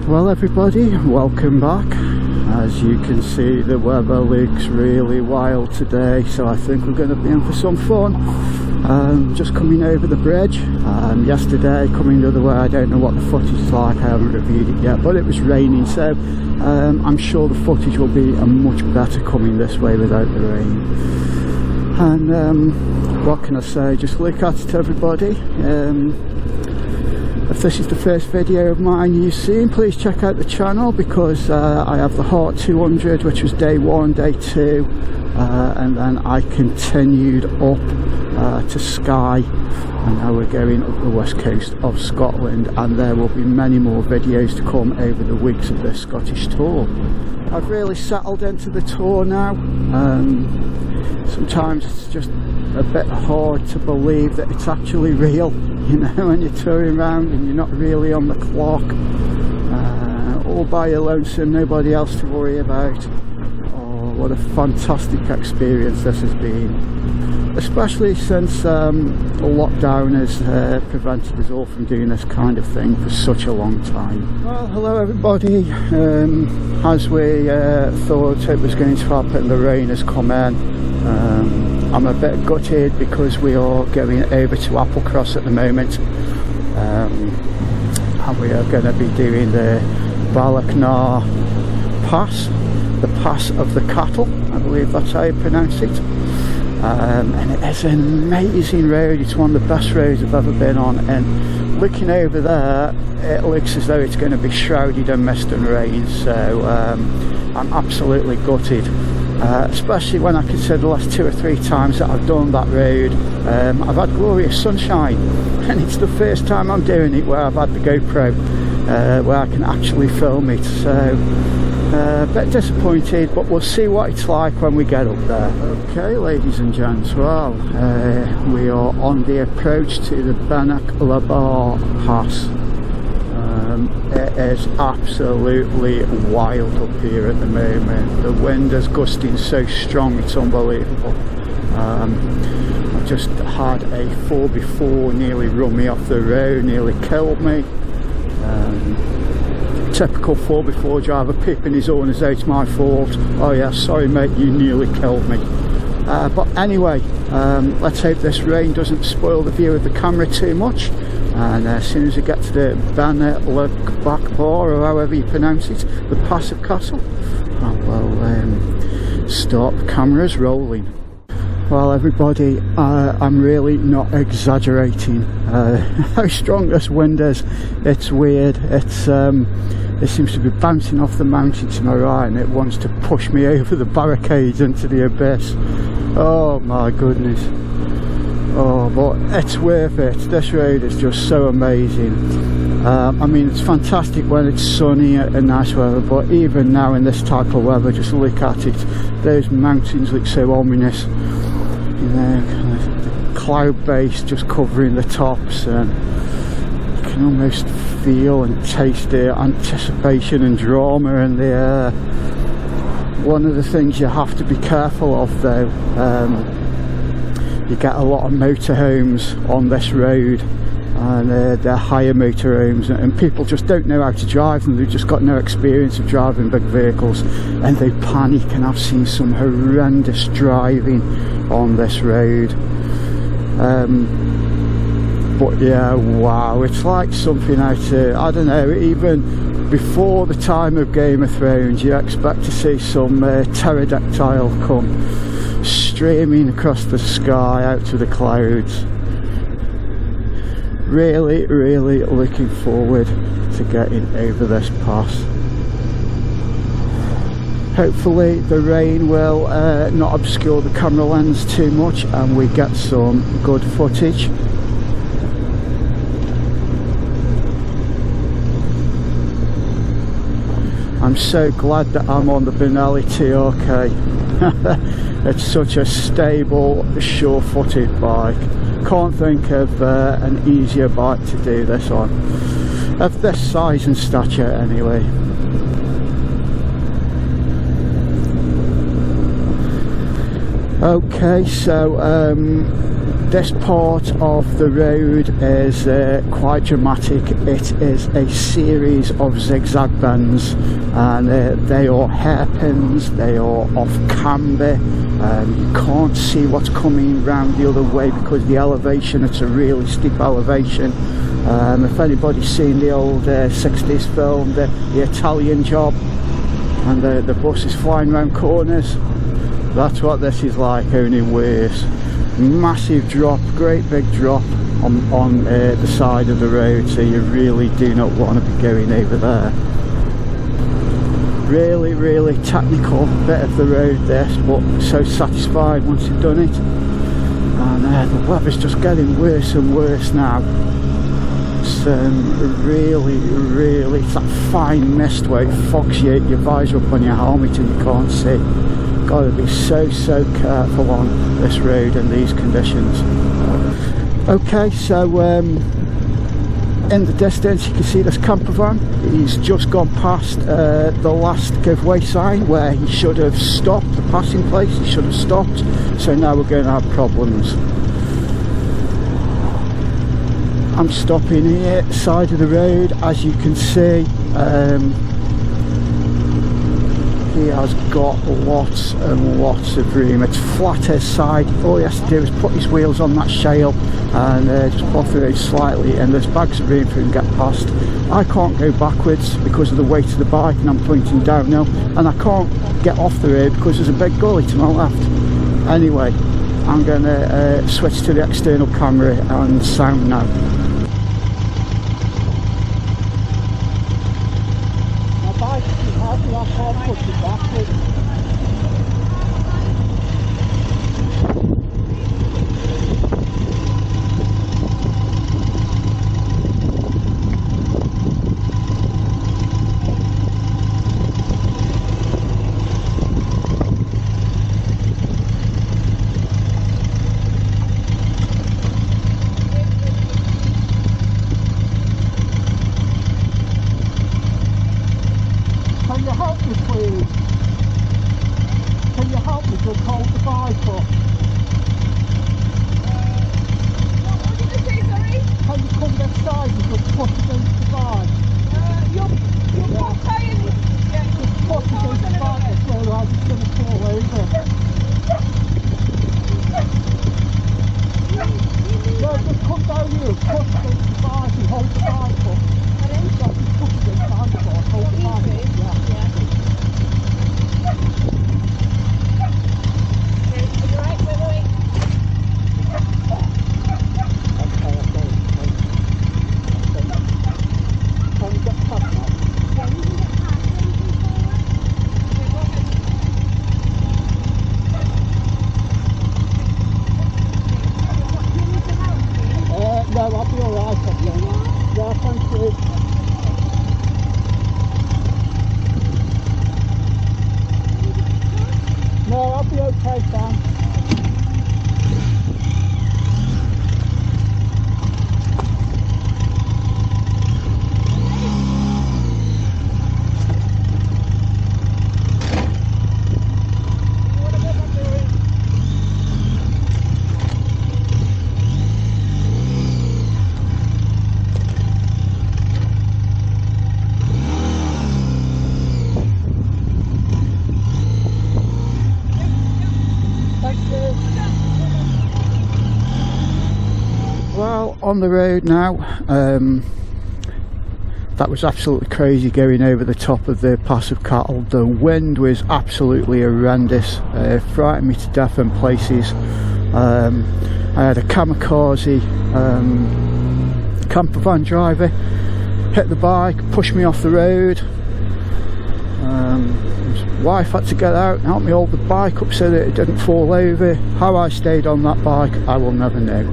Well everybody, welcome back. As you can see, the weather looks really wild today, so I think we're going to be in for some fun. Just coming over the bridge. Yesterday coming the other way, I don't know what the footage is like, I haven't reviewed it yet, but it was raining, so I'm sure the footage will be much better coming this way without the rain. And what can I say, just look at it everybody. If this is the first video of mine you've seen, please check out the channel, because I have the Heart 200, which was day 1, day 2, and then I continued up to Skye, and now we're going up the west coast of Scotland, and there will be many more videos to come over the weeks of this Scottish tour. I've really settled into the tour now. Sometimes it's just a bit hard to believe that it's actually real, you know, when you're touring around and you're not really on the clock, all by your lonesome, nobody else to worry about. Oh, what a fantastic experience this has been, especially since lockdown has prevented us all from doing this kind of thing for such a long time. Well, hello everybody. As we thought it was going to happen, the rain has come in. I'm a bit gutted because we are going over to Applecross at the moment, and we are going to be doing the Gairloch pass, the pass of the cattle, I believe that's how you pronounce it. And it is an amazing road. It's one of the best roads I've ever been on, and looking over there it looks as though it's going to be shrouded in mist and rain, so I'm absolutely gutted. Especially when I consider the last 2 or 3 times that I've done that road, I've had glorious sunshine, and it's the first time I'm doing it where I've had the GoPro, where I can actually film it, so a bit disappointed, but we'll see what it's like when we get up there. Okay ladies and gents, well we are on the approach to the Gairloch pass. It is absolutely wild up here at the moment. The wind is gusting so strong, it's unbelievable. I just had a 4x4 nearly run me off the road, nearly killed me. Typical 4x4 driver peeping his horn as though it's my fault. Oh yeah, sorry mate, you nearly killed me. But anyway, let's hope this rain doesn't spoil the view of the camera too much. And as soon as we get to the Gairloch bar, or however you pronounce it, the pass of Castle, I will start the cameras rolling. Well everybody, I'm really not exaggerating how strong this wind is. It's weird. It seems to be bouncing off the mountain to my right, and it wants to push me over the barricades into the abyss. Oh my goodness. Oh, but it's worth it. This road is just so amazing. I mean, it's fantastic when it's sunny and nice weather, but even now in this type of weather, just look at it. Those mountains look so ominous, you know, kind of the cloud base just covering the tops, and you can almost feel and taste the anticipation and drama in the air. One of the things you have to be careful of though, you get a lot of motorhomes on this road, and they're higher motorhomes, and people just don't know how to drive them. They've just got no experience of driving big vehicles, and they panic, and I've seen some horrendous driving on this road. But yeah, wow, it's like something out of, I don't know, even before the time of Game of Thrones, you expect to see some pterodactyl come streaming across the sky out to the clouds. Really, really looking forward to getting over this pass. Hopefully the rain will not obscure the camera lens too much, and we get some good footage. I'm so glad that I'm on the Benelli TRK. It's such a stable, sure-footed bike. Can't think of an easier bike to do this on, of this size and stature anyway. Okay, so This part of the road is quite dramatic. It is a series of zigzag bends, and they are hairpins, they are off camber. You can't see what's coming round the other way because the elevation, it's a really steep elevation. If anybody's seen the old 60s film, the Italian Job, and the bus is flying round corners, that's what this is like, only worse. Massive drop, great big drop on the side of the road, so you really do not want to be going over there. Really technical bit of the road this, but so satisfied once you've done it. And the weather's just getting worse and worse now. It's really, it's that fine mist where it fogs your visor up on your helmet and you can't see. Got to be so careful on this road in these conditions. Okay, so in the distance you can see this campervan. He's just gone past the last giveaway sign where he should have stopped, the passing place, he should have stopped. So now we're going to have problems. I'm stopping here, side of the road, as you can see. He has got lots and lots of room. It's flat his side. All he has to do is put his wheels on that shale and just pull through it slightly, and there's bags of room for him to get past. I can't go backwards because of the weight of the bike, and I'm pointing downhill, and I can't get off the road because there's a big gully to my left. Anyway, I'm going to switch to the external camera and sound now. I can't push it backwards. Can you help me please? Can you help me to hold the bike up? What did you say, sorry? Can you come this side and just push against the bike? You're saying... Yeah, Just push against the bike this way, otherwise it's going to fall over. No, just come down here and push against the bike and hold the bike up. Just push against the handlebar, hold the bike up. No, I'll be alright, I think. Yeah, thank you. No, I'll be okay, Sam. Well, on the road now. That was absolutely crazy going over the top of the pass of cattle. The wind was absolutely horrendous, frightened me to death in places. I had a kamikaze campervan driver hit the bike, pushed me off the road. His wife had to get out and help me hold the bike up so that it didn't fall over. How I stayed on that bike, I will never know.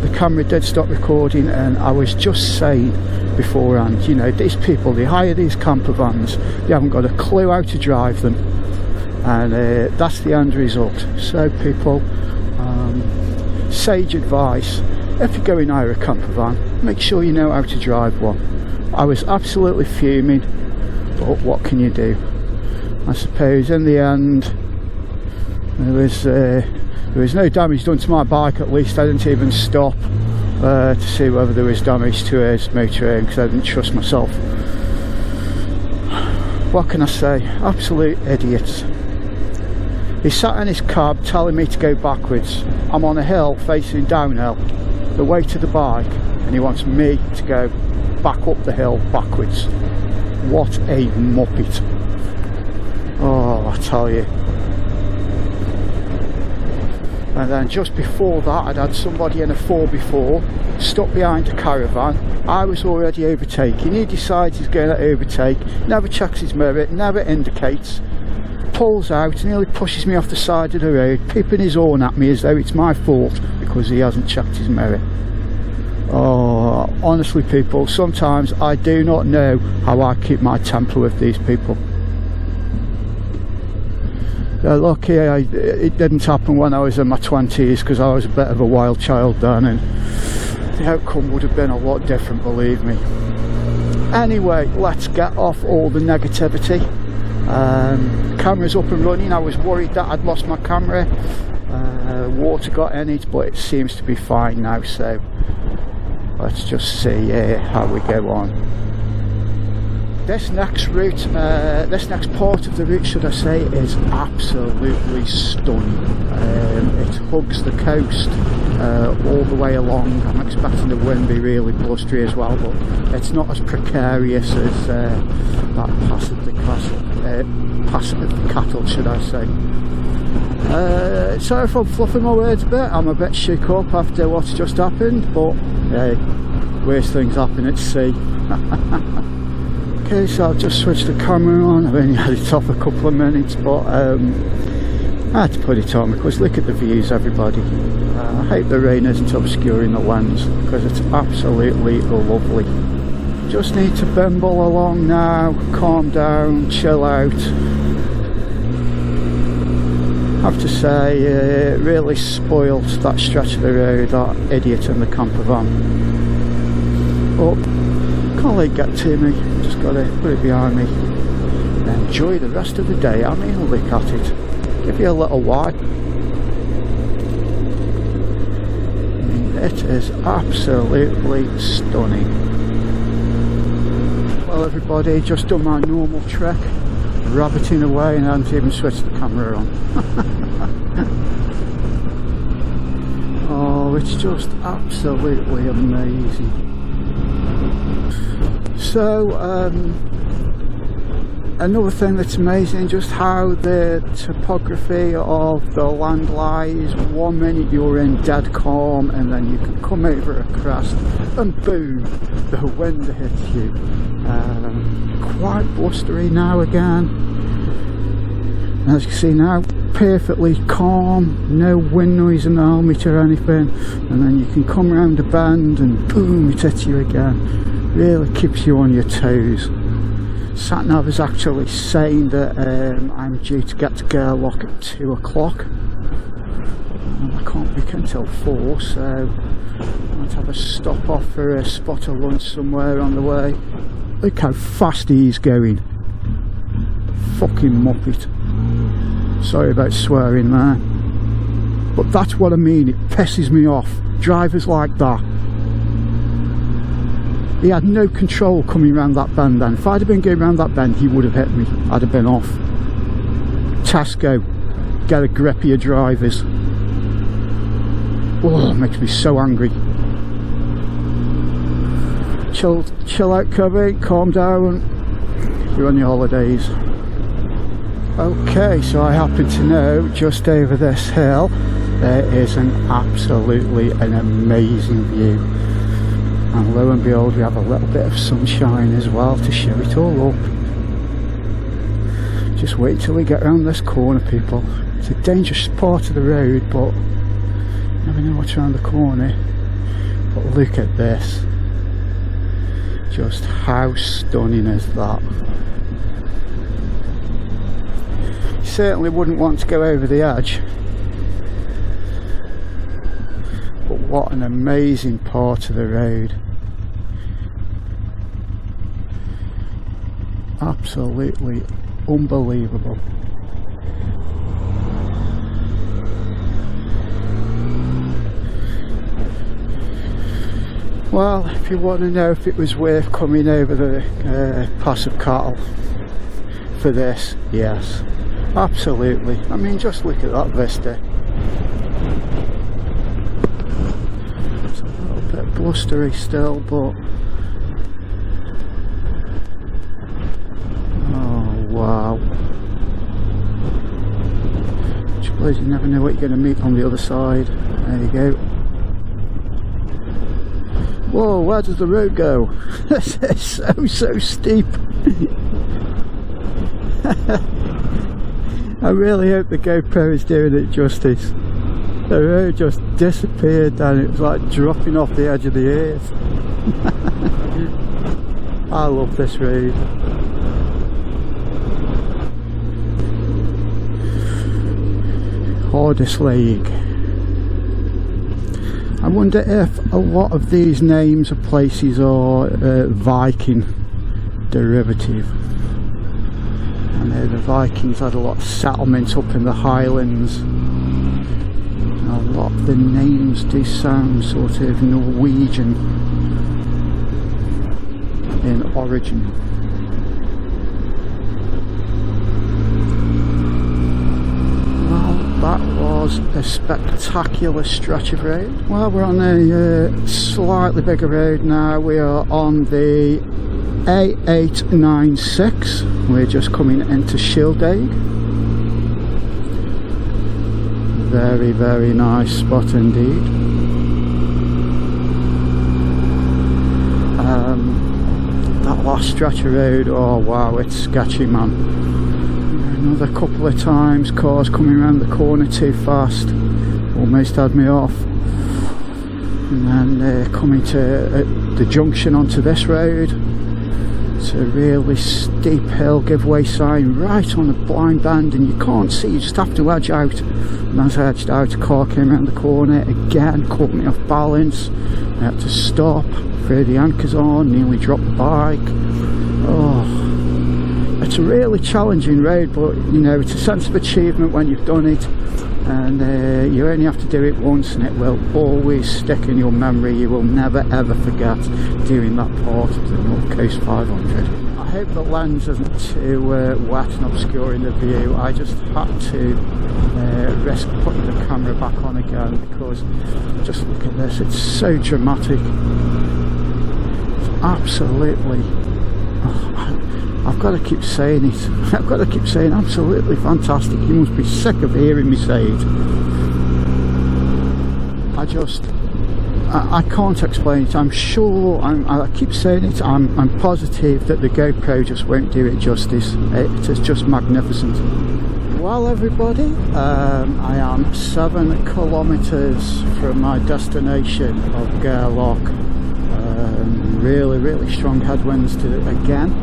The camera did stop recording, and I was just saying beforehand, you know, these people, they hire these camper vans, they haven't got a clue how to drive them, and that's the end result. So people, sage advice: if you go and hire a camper van, make sure you know how to drive one. I was absolutely fuming, but what can you do? I suppose in the end there was There was no damage done to my bike, at least. I didn't even stop to see whether there was damage to his motorhome because I didn't trust myself. What can I say? Absolute idiots. He sat in his cab telling me to go backwards. I'm on a hill facing downhill, the way to the bike, and he wants me to go back up the hill backwards. What a muppet. Oh, I tell you. And then just before that, I'd had somebody in a 4x4 stuck behind a caravan. I was already overtaking. He decides he's going to overtake, never checks his mirror, never indicates, pulls out, nearly pushes me off the side of the road, peeping his horn at me as though it's my fault because he hasn't checked his mirror. Oh, honestly people, sometimes I do not know how I keep my temper with these people. Lucky it didn't happen when I was in my 20s because I was a bit of a wild child then, and the outcome would have been a lot different, believe me. Anyway, let's get off all the negativity. Camera's up and running. I was worried that I'd lost my camera. Water got in it, but it seems to be fine now, so let's just see how we go on. This next route, this next part of the route, should I say, is absolutely stunning. It hugs the coast all the way along. I'm expecting the wind to be really blustery as well, but it's not as precarious as that passive cattle, should I say. Sorry if I'm fluffing my words a bit. I'm a bit shook up after what's just happened, but hey, worst things happen at sea. Okay, so I've just switched the camera on. I've only had it off a couple of minutes, but I had to put it on because look at the views, everybody. I hope the rain isn't obscuring the lens because it's absolutely lovely. Just need to bimble along now, calm down, chill out. I have to say, it really spoiled that stretch of the road, that idiot in the campervan. But can't let it get to me, just got to put it behind me and enjoy the rest of the day. I mean, look at it, give you a little wipe. I mean, it is absolutely stunning. Well everybody, just done my normal trek, rabbiting away, and I haven't even switched the camera on. Oh, it's just absolutely amazing. So another thing that's amazing, just how the topography of the land lies. 1 minute you're in dead calm, and then you can come over a crest and boom, the wind hits you. Quite blustery now again. As you can see now, perfectly calm, no wind noise in the helmet or anything, and then you can come around a bend and boom, it hits you again. Really keeps you on your toes. Satnav is actually saying that I'm due to get to Gairloch at 2 o'clock. I can't pick until 4, so I might have a stop off for a spot of lunch somewhere on the way. Look how fast he's going. Fucking muppet. Sorry about swearing there. But that's what I mean, it pisses me off. Drivers like that. He had no control coming around that bend then. If I'd have been going around that bend, he would have hit me. I'd have been off. Tesco, get a grip of your drivers. Oh, it makes me so angry. Chill out, Cubby, calm down. You're on your holidays. Okay, so I happen to know just over this hill there is an amazing view. And lo and behold, we have a little bit of sunshine as well to show it all up. Just wait till we get around this corner, people. It's a dangerous part of the road, but you never know what's around the corner. But look at this. Just how stunning is that? You certainly wouldn't want to go over the edge. But what an amazing part of the road. Absolutely unbelievable. Well, if you want to know if it was worth coming over the Pass of Cattle for this, yes, absolutely. I mean, just look at that vista. It's a little bit blustery still, but oh wow. I suppose you never know what you're going to meet on the other side. There you go. Whoa, where does the road go? This is so steep. I really hope the GoPro is doing it justice. The road just disappeared and it was like dropping off the edge of the earth. I love this road. Hordislake. I wonder if a lot of these names of places are Viking derivative. I know the Vikings had a lot of settlements up in the Highlands. And a lot of the names do sound sort of Norwegian in origin. That was a spectacular stretch of road. Well, we're on a slightly bigger road now. We are on the A896. We're just coming into Shildade. Very, very nice spot indeed. That last stretch of road, oh wow, it's sketchy, man. Another couple of times, cars coming around the corner too fast, almost had me off. And then coming to the junction onto this road, it's a really steep hill giveaway sign right on a blind bend, and you can't see, you just have to edge out. And as I edged out, a car came around the corner again, caught me off balance. I had to stop, throw the anchors on, nearly dropped the bike. Oh. It's a really challenging road, but you know, it's a sense of achievement when you've done it, and you only have to do it once and it will always stick in your memory. You will never ever forget doing that part of the North Coast 500. I hope the lens isn't too wet and obscuring the view. I just had to risk putting the camera back on again because just look at this, it's so dramatic. It's absolutely, I've got to keep saying it. I've got to keep saying absolutely fantastic. You must be sick of hearing me say it. I can't explain it. I'm sure, I keep saying it, I'm positive that the GoPro just won't do it justice. It is just magnificent. Well everybody, I am 7 kilometres from my destination of Gairloch. Really strong headwinds again.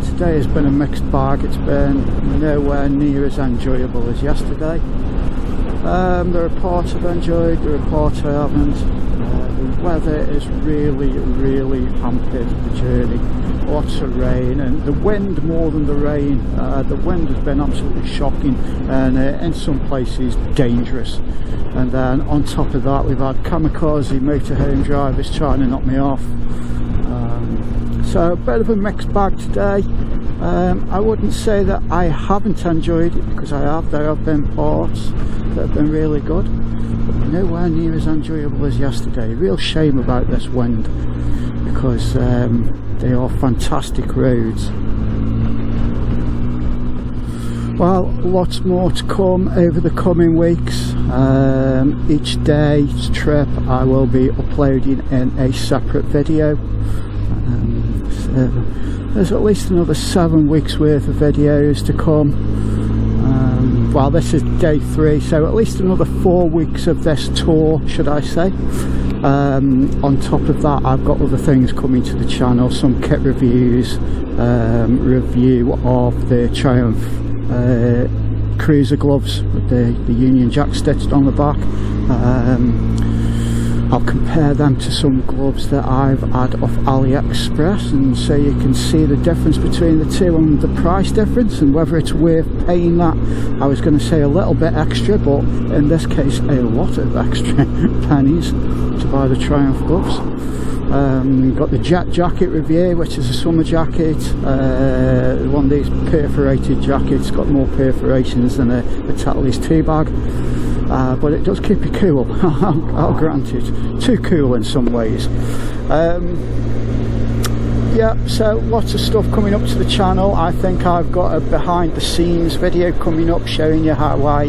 Today has been a mixed bag. It's been nowhere near as enjoyable as yesterday. There are parts I've enjoyed, there are parts I haven't. The weather has really hampered the journey. Lots of rain, and the wind more than the rain. The wind has been absolutely shocking and in some places dangerous. And then on top of that, we've had kamikaze motorhome drivers trying to knock me off. So a bit of a mixed bag today. I wouldn't say that I haven't enjoyed it, because I have. There have been parts that have been really good, but nowhere near as enjoyable as yesterday. Real shame about this wind, because they are fantastic roads. Well, lots more to come over the coming weeks. Each day's trip I will be uploading in a separate video. So there's at least another 7 weeks worth of videos to come. Well, this is day 3, so at least another 4 weeks of this tour, should I say. On top of that, I've got other things coming to the channel, some kit reviews, review of the Triumph cruiser gloves with the Union Jack stitched on the back. I'll compare them to some gloves that I've had off AliExpress, and so you can see the difference between the two and the price difference and whether it's worth paying that. I was going to say a little bit extra, but in this case a lot of extra pennies to buy the Triumph gloves. Got the jet jacket review, which is a summer jacket, one of these perforated jackets, got more perforations than a Tattlees 2 bag, but it does keep you cool. I'll grant it, too cool in some ways. Yeah, so lots of stuff coming up to the channel. I think I've got a behind the scenes video coming up showing you how I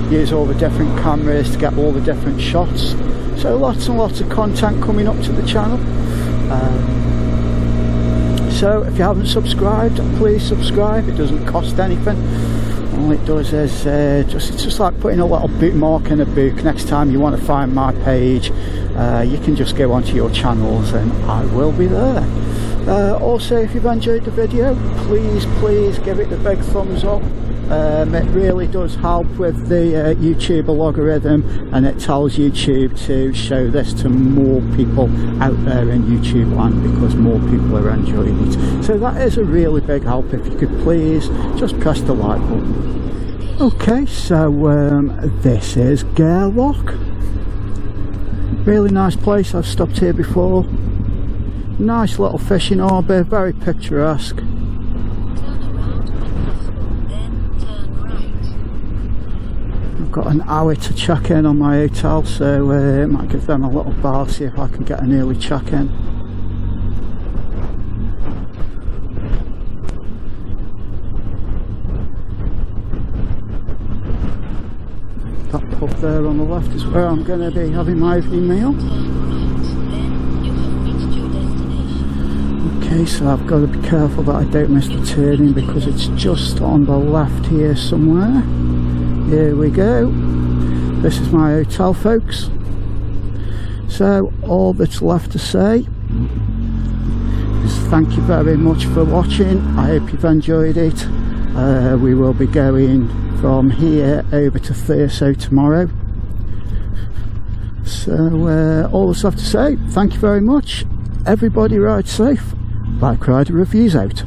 use all the different cameras to get all the different shots. So lots and lots of content coming up to the channel. So if you haven't subscribed, please subscribe. It doesn't cost anything. All it does is it's just like putting a little bookmark in a book. Next time you want to find my page, you can just go onto your channels and I will be there. Also, if you've enjoyed the video, please give it the big thumbs up. It really does help with the YouTube algorithm, and it tells YouTube to show this to more people out there in YouTube land because more people are enjoying it. So that is a really big help. If you could please just press the like button. Okay, so this is Gairloch. Really nice place. I've stopped here before. Nice little fishing harbour, very picturesque. I've got an hour to check in on my hotel, so I might give them a little bar, see if I can get an early check in. That pub there on the left is where I'm going to be having my evening meal. Okay, so I've got to be careful that I don't miss the turning because it's just on the left here somewhere. Here we go. This is my hotel, folks. So all that's left to say is thank you very much for watching. I hope you've enjoyed it. We will be going from here over to Thurso tomorrow. So all that's left to say, thank you very much. Everybody ride safe. Bike Rider Reviews out.